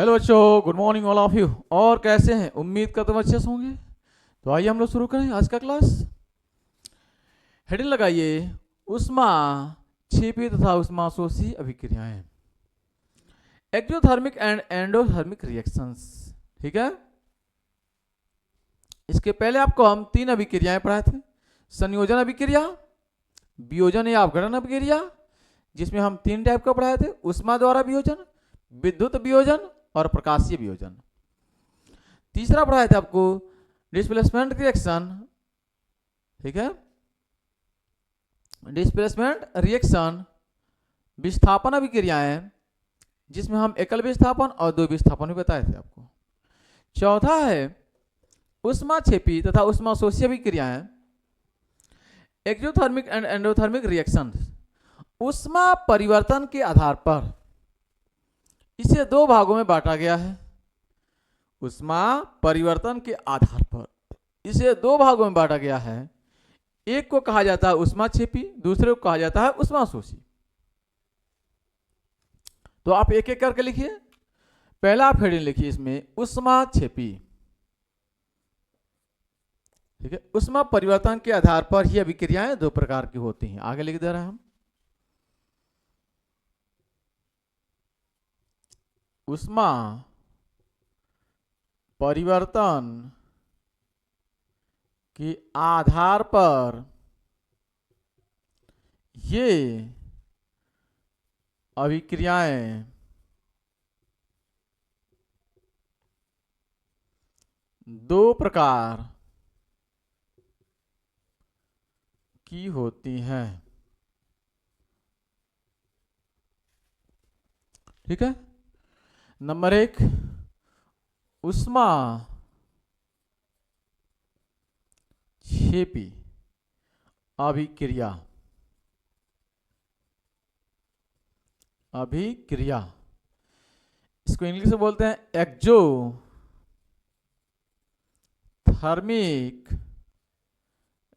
Hello बच्चों, good morning all of you. और कैसे हैं? उम्मीद करता हूं अच्छे से होंगे। तो आइए हम लोग शुरू करें आज का क्लास। हेडिंग लगाइए, उष्मा छिपी तथा उष्माशोषी अभिक्रियाएं, एक्टोथर्मिक एंड एंडोथर्मिक रिएक्शंस। ठीक है, इसके पहले आपको हम तीन अभिक्रियाएं पढ़ाए थे। संयोजन अभिक्रिया, वियोजन या अपघटन अभिक्रिया, जिसमें हम तीन टाइप का पढ़ाए थे, उष्मा द्वारा वियोजन, विद्युत वियोजन और प्रकाशीय वियोजन। तीसरा पढ़ाया था आपको डिस्प्लेसमेंट रिएक्शन। ठीक है, डिस्प्लेसमेंट रिएक्शन विस्थापन अभिक्रियाएं, जिसमें हम एकल विस्थापन और दो विस्थापन भी बताए थे आपको। चौथा है उष्माक्षेपी तथा उष्माशोषी अभिक्रियाएं, एक्सोथर्मिक एंड एंडोथर्मिक रिएक्शन। उष्मा परिवर्तन के आधार पर इसे दो भागों में बांटा गया है। उष्मा परिवर्तन के आधार पर इसे दो भागों में बांटा गया है। एक को कहा जाता है उष्माक्षेपी, दूसरे को कहा जाता है उष्माशोषी। तो आप एक एक करके लिखिए। पहला आप हेडिंग लिखिए इसमें, उष्माक्षेपी। ठीक है, उष्मा परिवर्तन के आधार पर ही अभिक्रियाएं दो प्रकार की होती हैं। आगे लिख दे रहे हैं हम, उष्मा परिवर्तन के आधार पर ये अभिक्रियाएं दो प्रकार की होती हैं। ठीक है, नंबर एक, उष्मा क्षेपी अभिक्रिया। अभिक्रिया इसको इंग्लिश में बोलते हैं एक्सोथर्मिक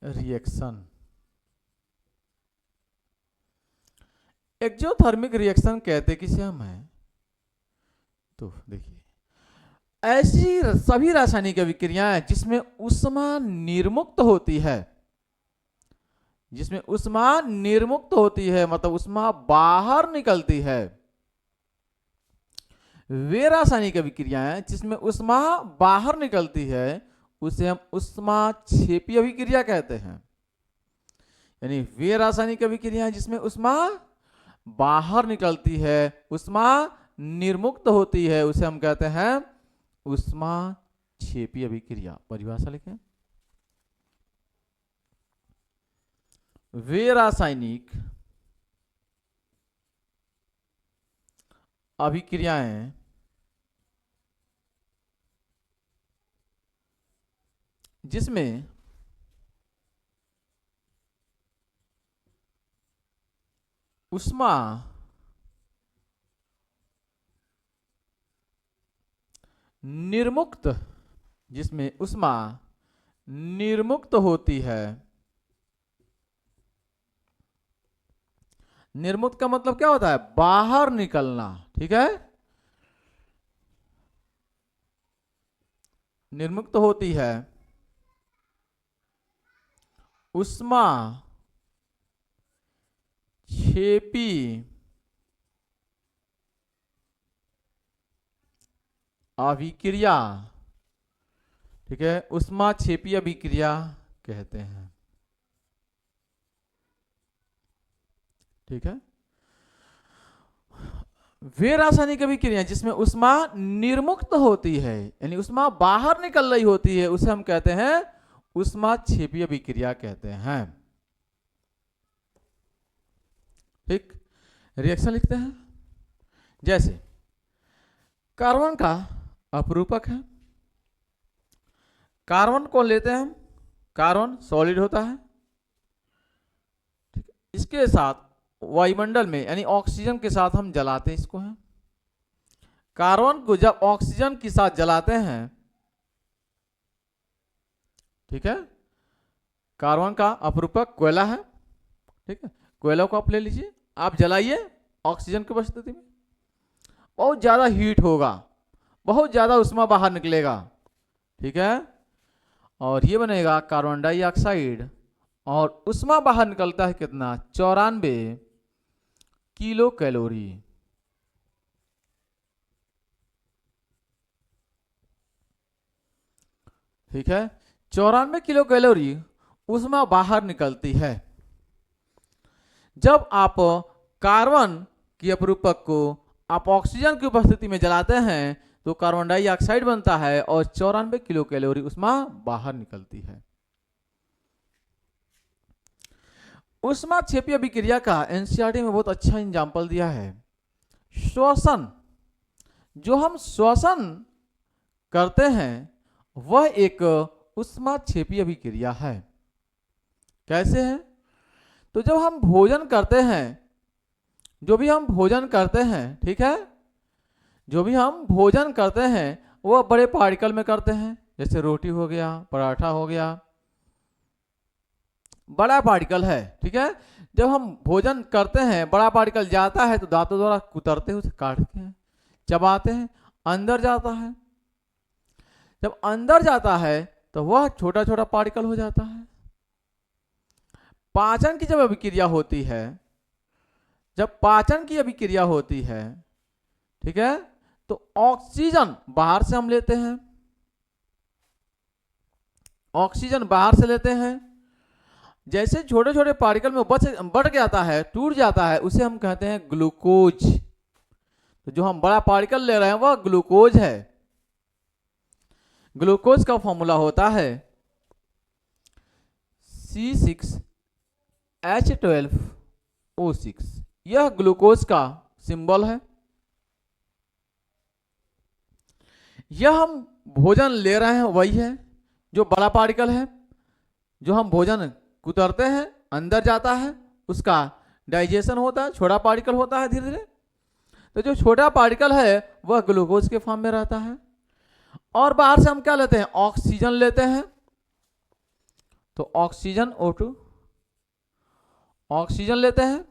रिएक्शन। एक्सोथर्मिक रिएक्शन कहते किसे हम हैं? तो देखिए, ऐसी सभी रासायनिक अभिक्रियाएं जिसमें उष्मा निर्मुक्त होती है, जिसमें उष्मा निर्मुक्त होती है, मतलब उष्मा बाहर निकलती है, वे रासायनिक अभिक्रियाएं जिसमें उष्मा बाहर निकलती है उसे हम उष्माक्षेपी अभिक्रिया कहते हैं। यानी वे रासायनिक अभिक्रियाएं जिसमें उष्मा बाहर निकलती है, उष्मा निर्मुक्त होती है, उसे हम कहते हैं उष्माक्षेपी अभिक्रिया। परिभाषा लिखें, वे रासायनिक अभिक्रियाएं जिसमें उष्मा निर्मुक्त, जिसमें उष्मा निर्मुक्त होती है। निर्मुक्त का मतलब क्या होता है? बाहर निकलना। ठीक है, निर्मुक्त होती है उष्मा क्षेपी अभिक्रिया। ठीक है, उष्माक्षेपी अभिक्रिया कहते हैं। ठीक है, वे रासायनिक अभिक्रियाएं जिसमें उष्मा निर्मुक्त होती है, यानी उष्मा बाहर निकल रही होती है, उसे हम कहते हैं उष्माक्षेपी अभिक्रिया कहते हैं। ठीक, रिएक्शन लिखते हैं। जैसे कार्बन का अपरूपक है, कार्बन को लेते हैं हम, कार्बन सॉलिड होता है। ठीक, इसके साथ वायुमंडल में यानी ऑक्सीजन के साथ हम जलाते हैं इसको हैं। कार्बन को जब ऑक्सीजन के साथ जलाते हैं, ठीक है, कार्बन का अपरूपक कोयला है। ठीक है, कोयला को आप ले लीजिए, आप जलाइए ऑक्सीजन की उपस्थिति में, बहुत ज्यादा हीट होगा, बहुत ज्यादा उष्मा बाहर निकलेगा, ठीक है। और ये बनेगा कार्बन डाइऑक्साइड, और उष्मा बाहर निकलता है कितना, 94 किलो कैलोरी। ठीक है, 94 किलो कैलोरी उष्मा बाहर निकलती है। जब आप कार्बन की अपरूपक को आप ऑक्सीजन की उपस्थिति में जलाते हैं तो कार्बन डाइऑक्साइड बनता है और 94 किलो कैलोरी उष्मा बाहर निकलती है। उष्मा क्षेपीय अभिक्रिया का एनसीईआरटी में बहुत अच्छा एग्जाम्पल दिया है। श्वसन, जो हम श्वसन करते हैं वह एक उष्मा क्षेपीय अभिक्रिया है। कैसे है, तो जब हम भोजन करते हैं, जो भी हम भोजन करते हैं, ठीक है, जो भी हम भोजन करते हैं वह बड़े पार्टिकल में करते हैं, जैसे रोटी हो गया, पराठा हो गया, बड़ा पार्टिकल है, ठीक है। जब हम भोजन करते हैं बड़ा पार्टिकल जाता है तो दांतों द्वारा कुतरते हैं, उसे काटते हैं, चबाते हैं, अंदर जाता है। जब अंदर जाता है तो वह छोटा छोटा पार्टिकल हो जाता है। पाचन की जब अभिक्रिया होती है, जब पाचन की अभिक्रिया होती है, ठीक है, तो ऑक्सीजन बाहर से हम लेते हैं, ऑक्सीजन बाहर से लेते हैं। जैसे छोटे छोटे पार्टिकल में बढ़ जाता है, टूट जाता है, उसे हम कहते हैं ग्लूकोज। तो जो हम बड़ा पार्टिकल ले रहे हैं वह ग्लूकोज है। ग्लूकोज का फॉर्मूला होता है C6H12O6, यह ग्लूकोज का सिंबल है। यह हम भोजन ले रहे हैं वही है जो बड़ा पार्टिकल है, जो हम भोजन कुतरते हैं, अंदर जाता है, उसका डाइजेशन होता है, छोटा पार्टिकल होता है धीरे धीरे। तो जो छोटा पार्टिकल है वह ग्लूकोज के फॉर्म में रहता है। और बाहर से हम क्या लेते हैं, ऑक्सीजन लेते हैं। तो ऑक्सीजन O2, ऑक्सीजन लेते हैं।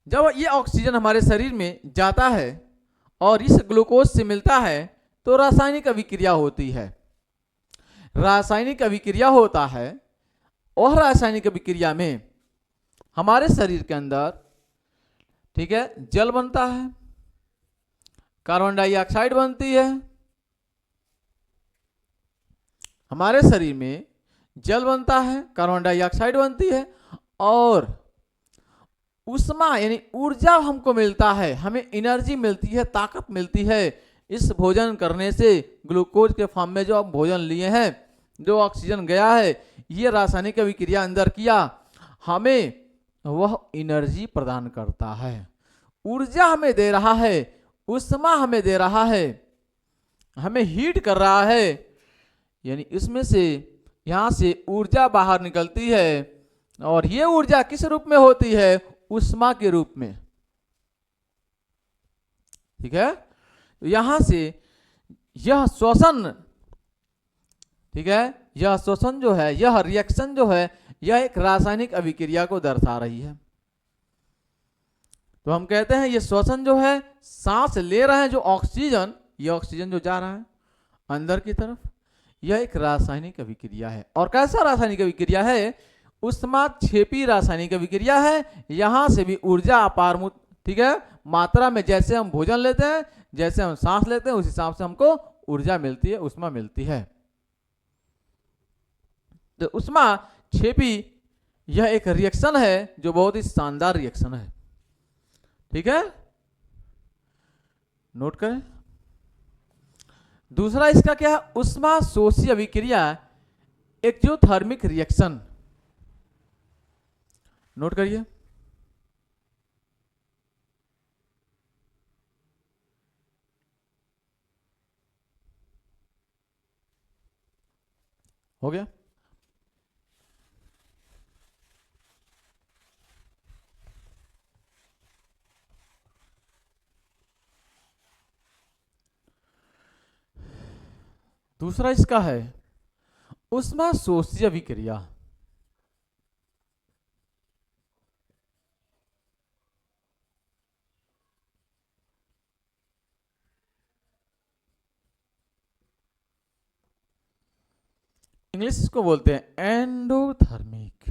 जब ये ऑक्सीजन हमारे शरीर में जाता है और इस ग्लूकोज से मिलता है तो रासायनिक अभिक्रिया होती है। रासायनिक अभिक्रिया होता है और रासायनिक अभिक्रिया में हमारे शरीर के अंदर, ठीक है, जल बनता है, कार्बन डाइऑक्साइड बनती है। हमारे शरीर में जल बनता है, कार्बन डाइऑक्साइड बनती है, और उष्मा यानी ऊर्जा हमको मिलता है, हमें एनर्जी मिलती है, ताकत मिलती है इस भोजन करने से। ग्लूकोज के फॉर्म में जो हम भोजन लिए हैं, जो ऑक्सीजन गया है, ये रासायनिक अभिक्रिया अंदर किया, हमें वह एनर्जी प्रदान करता है, ऊर्जा हमें दे रहा है, उष्मा हमें दे रहा है, हमें हीट कर रहा है। यानी इसमें से, यहां से ऊर्जा बाहर निकलती है, और ये ऊर्जा किस रूप में होती है, उष्मा के रूप में, ठीक है। तो यहां से यह श्वसन, ठीक है, यह श्वसन जो है, यह रिएक्शन जो है, यह एक रासायनिक अभिक्रिया को दर्शा रही है। तो हम कहते हैं ये श्वसन जो है, सांस ले रहे हैं जो ऑक्सीजन, ये ऑक्सीजन जो जा रहा है अंदर की तरफ, यह एक रासायनिक अभिक्रिया है। और कैसा रासायनिक अभिक्रिया है, उष्मा क्षेपी रासायनिक अभिक्रिया है। यहां से भी ऊर्जा अपार, ठीक है, मात्रा में, जैसे हम भोजन लेते हैं, जैसे हम सांस लेते हैं, उस हिसाब से हमको ऊर्जा मिलती है, उष्मा मिलती है। तो उष्मा क्षेपी यह एक रिएक्शन है जो बहुत ही शानदार रिएक्शन है, ठीक है, नोट करें। दूसरा इसका क्या है, उष्मा शोषी अभिक्रिया, एक्सोथर्मिक रिएक्शन, नोट करिए। हो गया। दूसरा इसका है उष्मा शोषी अभिक्रिया। इंग्लिश इसको बोलते हैं एंडोथर्मिक,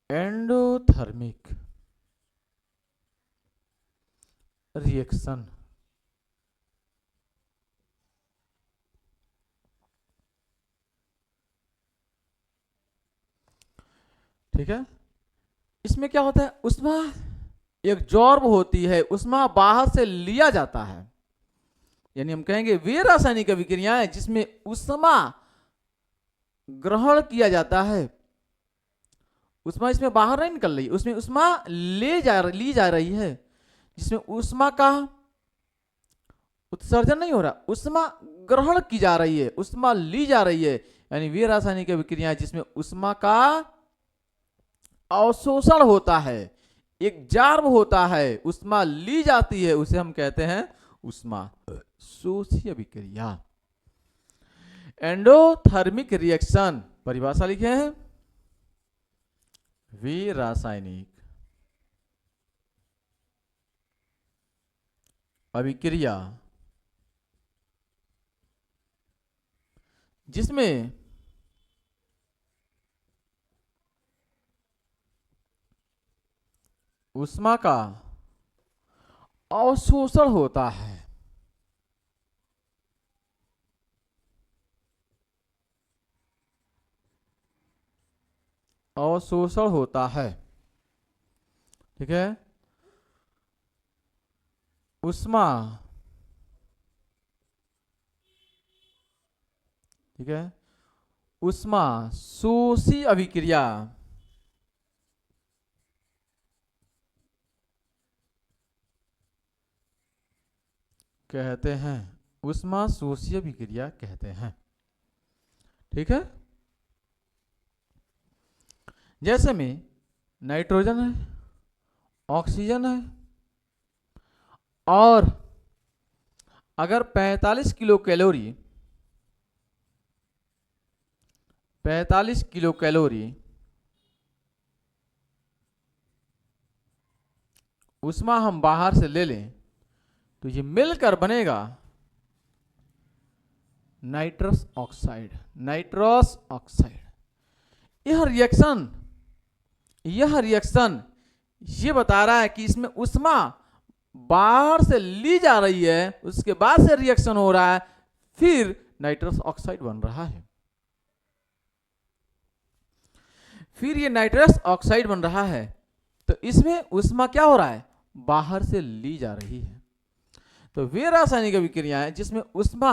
एंडोथर्मिक रिएक्शन। ठीक है, इसमें क्या होता है, उष्मा एब्जॉर्ब होती है, उष्मा बाहर से लिया जाता है, यानी हम कहेंगे वे रासायनिक अभिक्रियाएं जिसमें उष्मा ग्रहण किया जाता है, उष्मा इसमें बाहर नहीं निकल रही, उसमें उष्मा ली जा रही है, जिसमें उष्मा का उत्सर्जन नहीं हो रहा, उष्मा ग्रहण की जा रही है, उष्मा ली जा रही है, यानी वे रासायनिक अभिक्रियाएं जिसमें उष्मा का अवशोषण होता है, एक जार्ब होता है, उष्मा ली जाती है, उसे हम कहते हैं उष्मा शोषी अभिक्रिया। एंडोथर्मिक रिएक्शन परिभाषा लिखे हैं, वे रासायनिक अभिक्रिया जिसमें उष्मा का अवशोषण होता है, अवशोषण होता है। ठीक है, उष्मा, ठीक है, उष्मा शोषी अभिक्रिया कहते हैं, उष्मा शोषी अभिक्रिया कहते हैं। ठीक है, जैसे में नाइट्रोजन है, ऑक्सीजन है, और अगर 45 किलो कैलोरी, 45 किलो कैलोरी उष्मा हम बाहर से ले लें तो ये मिलकर बनेगा नाइट्रस ऑक्साइड, नाइट्रस ऑक्साइड। यह रिएक्शन ये बता रहा है कि इसमें उष्मा बाहर से ली जा रही है, उसके बाद से रिएक्शन हो रहा है, फिर नाइट्रस ऑक्साइड बन रहा है, फिर ये नाइट्रस ऑक्साइड बन रहा है, तो इसमें उष्मा क्या हो रहा है, बाहर से ली जा रही है। तो वे रासायनिक अभिक्रियाएं जिसमें उष्मा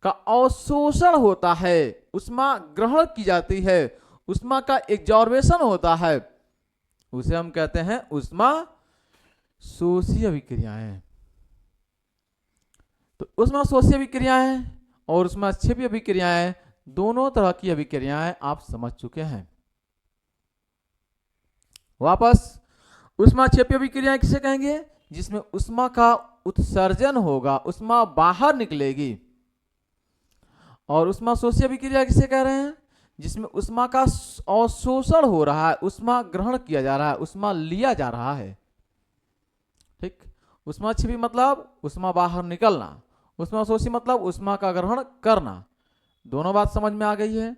का अवशोषण होता है, उष्मा ग्रहण की जाती है, उष्मा का एब्जॉर्बेशन होता है, उसे हम कहते हैं उष्मा शोषी अभिक्रियाएं। तो उष्मा शोषी अभिक्रियाएं और उष्मा क्षेपी अभिक्रियाएं दोनों तरह की अभिक्रियाएं आप समझ चुके हैं। वापस, उष्मा क्षेपी अभिक्रियाएं किसे कहेंगे, जिसमें उष्मा का उत्सर्जन होगा, उष्मा बाहर निकलेगी। और उष्मा शोषी अभिक्रिया किसे कह रहे हैं, जिसमें उष्मा का अवशोषण हो रहा है, उष्मा ग्रहण किया जा रहा है, उष्मा लिया जा रहा है। ठीक, उष्मा क्षेपी मतलब उष्मा बाहर निकलना, उष्मा शोषी मतलब उष्मा का ग्रहण करना। दोनों बात समझ में आ गई है।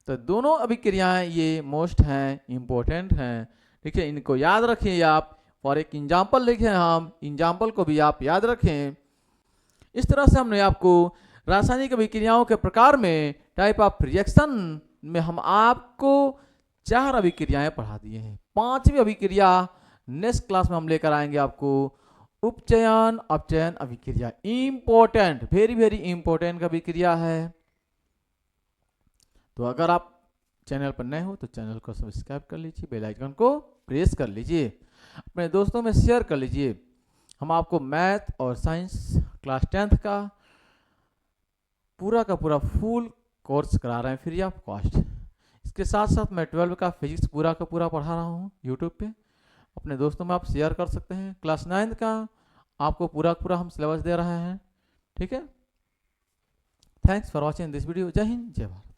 तो दोनों अभिक्रियाएं ये मोस्ट हैं, इंपॉर्टेंट हैं। ठीक है, इनको याद रखें आप, और एक एग्जाम्पल लिखे हम, एग्जाम्पल को भी आप याद रखें। इस तरह से हमने आपको रासायनिक अभिक्रियाओं के प्रकार में, टाइप ऑफ रिएक्शन में हम आपको 4 अभिक्रियाएं पढ़ा दिए हैं। 5वीं अभिक्रिया नेक्स्ट क्लास में हम लेकर आएंगे आपको, उपचयन अपचयन अभिक्रिया। इंपॉर्टेंट, वेरी वेरी इंपॉर्टेंट अभिक्रिया है। तो अगर आप चैनल पर नए हो तो चैनल को सब्सक्राइब कर लीजिए, बेल आइकन को प्रेस कर लीजिए, अपने दोस्तों में शेयर कर लीजिए। हम आपको मैथ और साइंस क्लास 10th का पूरा फुल कोर्स करा रहे हैं फ्री ऑफ कॉस्ट। इसके साथ साथ मैं 12 का फिजिक्स पूरा का पूरा पढ़ा रहा हूँ यूट्यूब पे, अपने दोस्तों में आप शेयर कर सकते हैं। क्लास 9th का आपको पूरा हम सिलेबस दे रहे हैं। ठीक है, thanks for watching this video. जय हिंद, जय भारत।